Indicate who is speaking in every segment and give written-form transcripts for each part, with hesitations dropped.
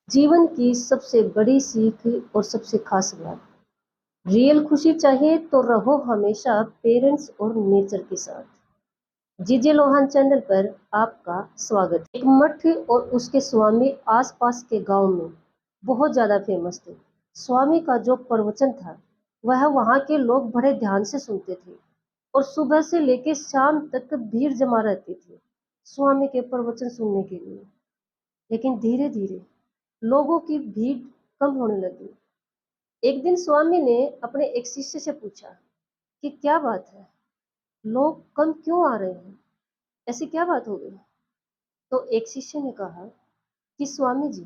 Speaker 1: जीवन की सबसे बड़ी सीख और सबसे खास बात, रियल खुशी चाहिए तो रहो हमेशा पेरेंट्स और नेचर के साथ। जीजे लोहान चैनल पर आपका स्वागत है। एक मठ और उसके स्वामी आसपास के गांव में बहुत ज्यादा फेमस थे। स्वामी का जो प्रवचन था वह वहां के लोग बड़े ध्यान से सुनते थे और सुबह से लेकर शाम तक भीड़ जमा रहती थी स्वामी के प्रवचन सुनने के लिए। लेकिन धीरे धीरे लोगों की भीड़ कम होने लगी। एक दिन स्वामी ने अपने एक शिष्य से पूछा कि क्या बात है, लोग कम क्यों आ रहे हैं, ऐसी क्या बात हो गई। तो एक शिष्य ने कहा कि स्वामी जी,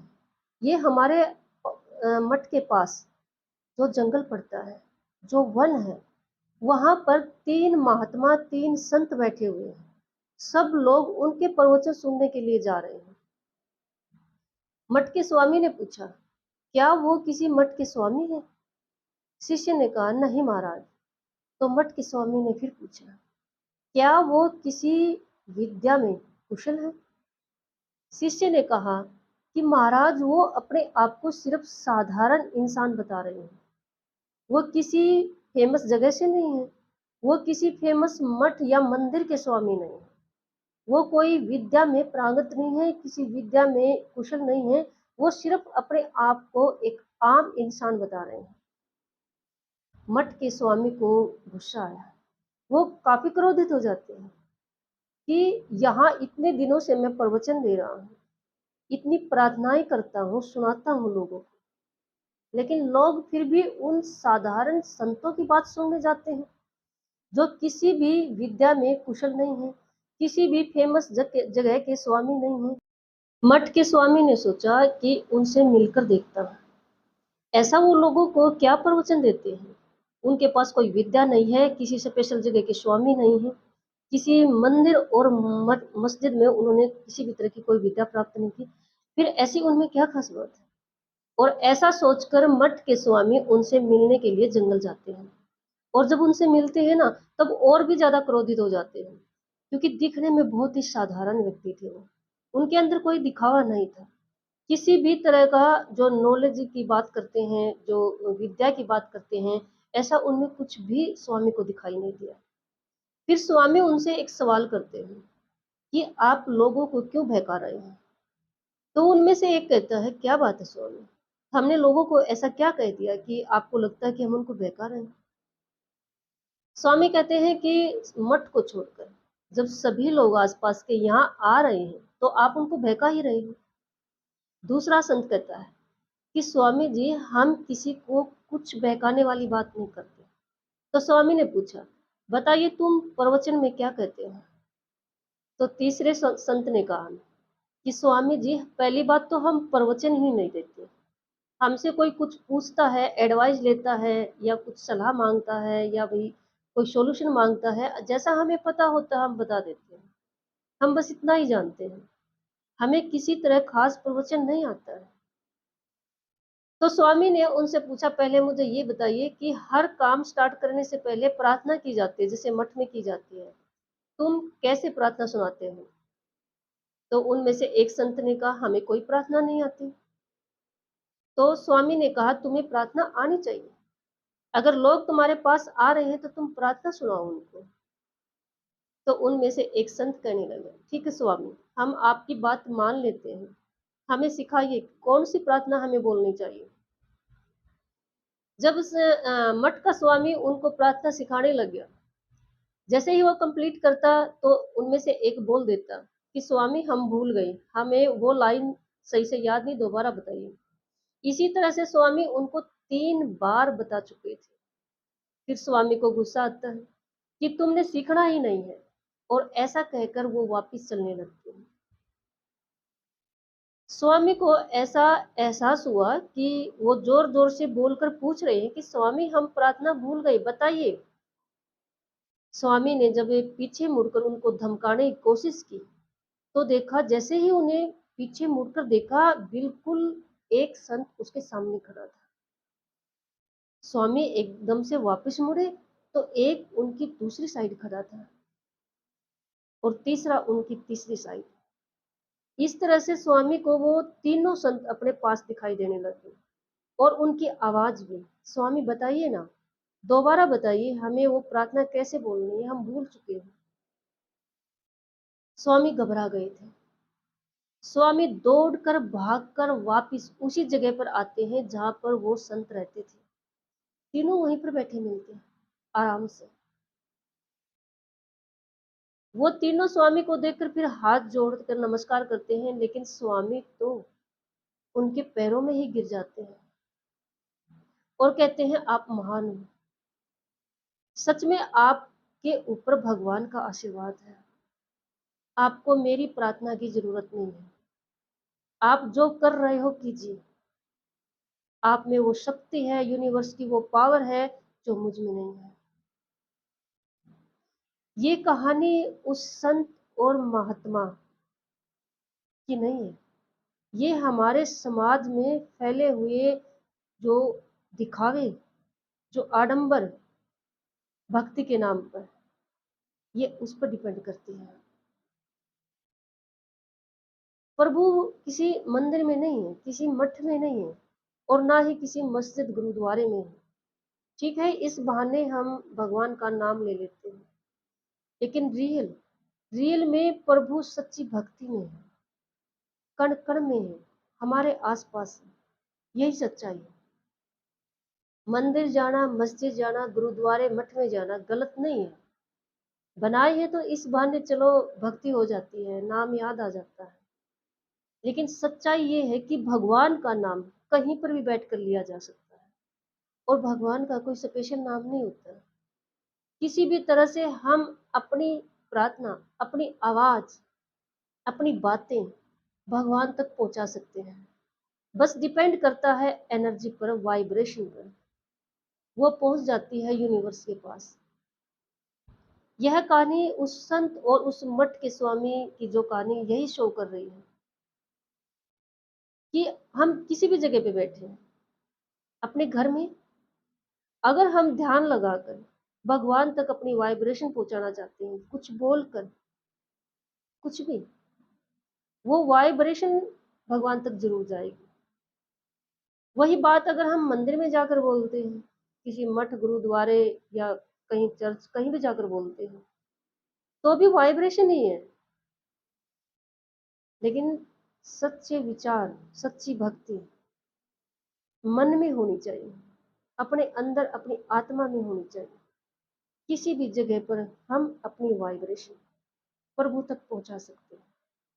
Speaker 1: ये हमारे मठ के पास जो जंगल पड़ता है, जो वन है, वहां पर तीन महात्मा तीन संत बैठे हुए हैं। सब लोग उनके प्रवचन सुनने के लिए जा रहे हैं। मठ के स्वामी ने पूछा, क्या वो किसी मठ के स्वामी है? शिष्य ने कहा, नहीं महाराज। तो मठ के स्वामी ने फिर पूछा, क्या वो किसी विद्या में कुशल है? शिष्य ने कहा कि महाराज, वो अपने आप को सिर्फ साधारण इंसान बता रहे हैं। वो किसी फेमस जगह से नहीं है। वो किसी फेमस मठ या मंदिर के स्वामी नहीं है। वो कोई विद्या में प्रांगत नहीं है, किसी विद्या में कुशल नहीं है। वो सिर्फ अपने आप को एक आम इंसान बता रहे हैं। मठ के स्वामी को गुस्सा आया। वो काफी क्रोधित हो जाते हैं कि यहाँ इतने दिनों से मैं प्रवचन दे रहा हूँ, इतनी प्रार्थनाएं करता हूँ, सुनाता हूँ लोगों को, लेकिन लोग फिर भी उन साधारण संतों की बात सुनने जाते हैं जो किसी भी विद्या में कुशल नहीं है, किसी भी फेमस जगह के स्वामी नहीं है। मठ के स्वामी ने सोचा कि उनसे मिलकर देखता हूँ, ऐसा वो लोगों को क्या प्रवचन देते हैं। उनके पास कोई विद्या नहीं है, किसी स्पेशल जगह के स्वामी नहीं है, किसी मंदिर और मस्जिद में उन्होंने किसी भी तरह की कोई विद्या प्राप्त नहीं की, फिर ऐसी उनमें क्या खास बात है। और ऐसा सोचकर मठ के स्वामी उनसे मिलने के लिए जंगल जाते हैं। और जब उनसे मिलते हैं ना, तब और भी ज्यादा क्रोधित हो जाते हैं, क्योंकि दिखने में बहुत ही साधारण व्यक्ति थे वो। उनके अंदर कोई दिखावा नहीं था। किसी भी तरह का जो नॉलेज की बात करते हैं, जो विद्या की बात करते हैं, ऐसा उनमें कुछ भी स्वामी को दिखाई नहीं दिया। फिर स्वामी उनसे एक सवाल करते हैं कि आप लोगों को क्यों बहका रहे हैं। तो उनमें से एक कहता है, क्या बात है स्वामी, हमने लोगों को ऐसा क्या कह दिया कि आपको लगता है कि हम उनको बहका रहे हैं। स्वामी कहते हैं कि मठ को छोड़कर जब सभी लोग आसपास के यहाँ आ रहे हैं तो आप उनको बहका ही रहे हैं। दूसरा संत कहता है कि स्वामी जी, हम किसी को कुछ बहकाने वाली बात नहीं करते। तो स्वामी ने पूछा, बताइए तुम प्रवचन में क्या कहते हो। तो तीसरे संत ने कहा कि स्वामी जी, पहली बात तो हम प्रवचन ही नहीं देते। हमसे कोई कुछ पूछता है, एडवाइस लेता है या कुछ सलाह मांगता है या भाई कोई सॉल्यूशन मांगता है, जैसा हमें पता होता है हम बता देते हैं। हम बस इतना ही जानते हैं, हमें किसी तरह खास प्रवचन नहीं आता है। तो स्वामी ने उनसे पूछा, पहले मुझे ये बताइए कि हर काम स्टार्ट करने से पहले प्रार्थना की जाती है, जैसे मठ में की जाती है, तुम कैसे प्रार्थना सुनाते हो। तो उनमें से एक संत ने कहा, हमें कोई प्रार्थना नहीं आती। तो स्वामी ने कहा, तुम्हें प्रार्थना आनी चाहिए। अगर लोग तुम्हारे पास आ रहे हैं तो तुम प्रार्थना सुनाओ उनको। तो उनमें से एक संत कहने लगे, ठीक है स्वामी, हम आपकी बात मान लेते हैं, हमें सिखाइए कौन सी प्रार्थना हमें बोलनी चाहिए। जब उस मठ का स्वामी उनको प्रार्थना सिखाने लग गया, जैसे ही वो कंप्लीट करता तो उनमें से एक बोल देता कि स्वामी, हम भूल गए, हमें वो लाइन सही से याद नहीं, दोबारा बताइए। इसी तरह से स्वामी उनको 3 बार बता चुके थे। फिर स्वामी को गुस्सा आता है कि तुमने सीखना ही नहीं है, और ऐसा कहकर वो वापस चलने लगते हैं। स्वामी को ऐसा एहसास हुआ कि वो जोर जोर से बोलकर पूछ रहे हैं कि स्वामी, हम प्रार्थना भूल गए, बताइए। स्वामी ने जब ये पीछे मुड़कर उनको धमकाने की कोशिश की तो देखा, जैसे ही उन्हें पीछे मुड़कर देखा, बिल्कुल एक संत उसके सामने खड़ा था। स्वामी एकदम से वापस मुड़े तो एक उनकी दूसरी साइड खड़ा था और तीसरा उनकी तीसरी साइड। इस तरह से स्वामी को वो तीनों संत अपने पास दिखाई देने लगे और उनकी आवाज भी, स्वामी बताइए ना, दोबारा बताइए हमें वो प्रार्थना कैसे बोलनी है, हम भूल चुके हैं। स्वामी घबरा गए थे। स्वामी दौड़कर भागकर वापिस उसी जगह पर आते हैं जहां पर वो संत रहते थे। तीनों वहीं पर बैठे मिलते हैं आराम से। वो तीनों स्वामी को देखकर फिर हाथ जोड़कर नमस्कार करते हैं, लेकिन स्वामी तो उनके पैरों में ही गिर जाते हैं और कहते हैं आप महान हो। सच में आपके ऊपर भगवान का आशीर्वाद है। आपको मेरी प्रार्थना की जरूरत नहीं है। आप जो कर रहे हो कीजिए। आप में वो शक्ति है, यूनिवर्स की वो पावर है जो मुझ में नहीं है। ये कहानी उस संत और महात्मा की नहीं है। ये हमारे समाज में फैले हुए जो दिखावे, जो आडंबर भक्ति के नाम पर, ये उस पर डिपेंड करती है। प्रभु किसी मंदिर में नहीं है, किसी मठ में नहीं है और ना ही किसी मस्जिद गुरुद्वारे में है। ठीक है, इस बहाने हम भगवान का नाम ले लेते हैं, लेकिन रियल में प्रभु सच्ची भक्ति में है, कण कण में है, हमारे आसपास है। यही सच्चाई है। मंदिर जाना, मस्जिद जाना, गुरुद्वारे मठ में जाना गलत नहीं है। बनाई है तो इस बहाने चलो भक्ति हो जाती है, नाम याद आ जाता है। लेकिन सच्चाई ये है कि भगवान का नाम कहीं पर भी बैठ कर लिया जा सकता है और भगवान का कोई स्पेशल नाम नहीं होता। किसी भी तरह से हम अपनी प्रार्थना, अपनी आवाज, अपनी बातें भगवान तक पहुंचा सकते हैं। बस डिपेंड करता है एनर्जी पर, वाइब्रेशन पर। वो पहुंच जाती है यूनिवर्स के पास। यह कहानी उस संत और उस मठ के स्वामी की जो कहानी यही शो कर रही है कि हम किसी भी जगह पे बैठे हैं, अपने घर में, अगर हम ध्यान लगाकर भगवान तक अपनी वाइब्रेशन पहुंचाना चाहते हैं, कुछ बोलकर, कुछ भी, वो वाइब्रेशन भगवान तक जरूर जाएगी। वही बात अगर हम मंदिर में जाकर बोलते हैं, किसी मठ गुरुद्वारे या कहीं चर्च कहीं भी जाकर बोलते हैं, तो भी वाइब्रेशन ही है। लेकिन सच्चे विचार, सच्ची भक्ति मन में होनी चाहिए, अपने अंदर, अपनी आत्मा में होनी चाहिए। किसी भी जगह पर हम अपनी वाइब्रेशन प्रभु तक पहुंचा सकते हैं।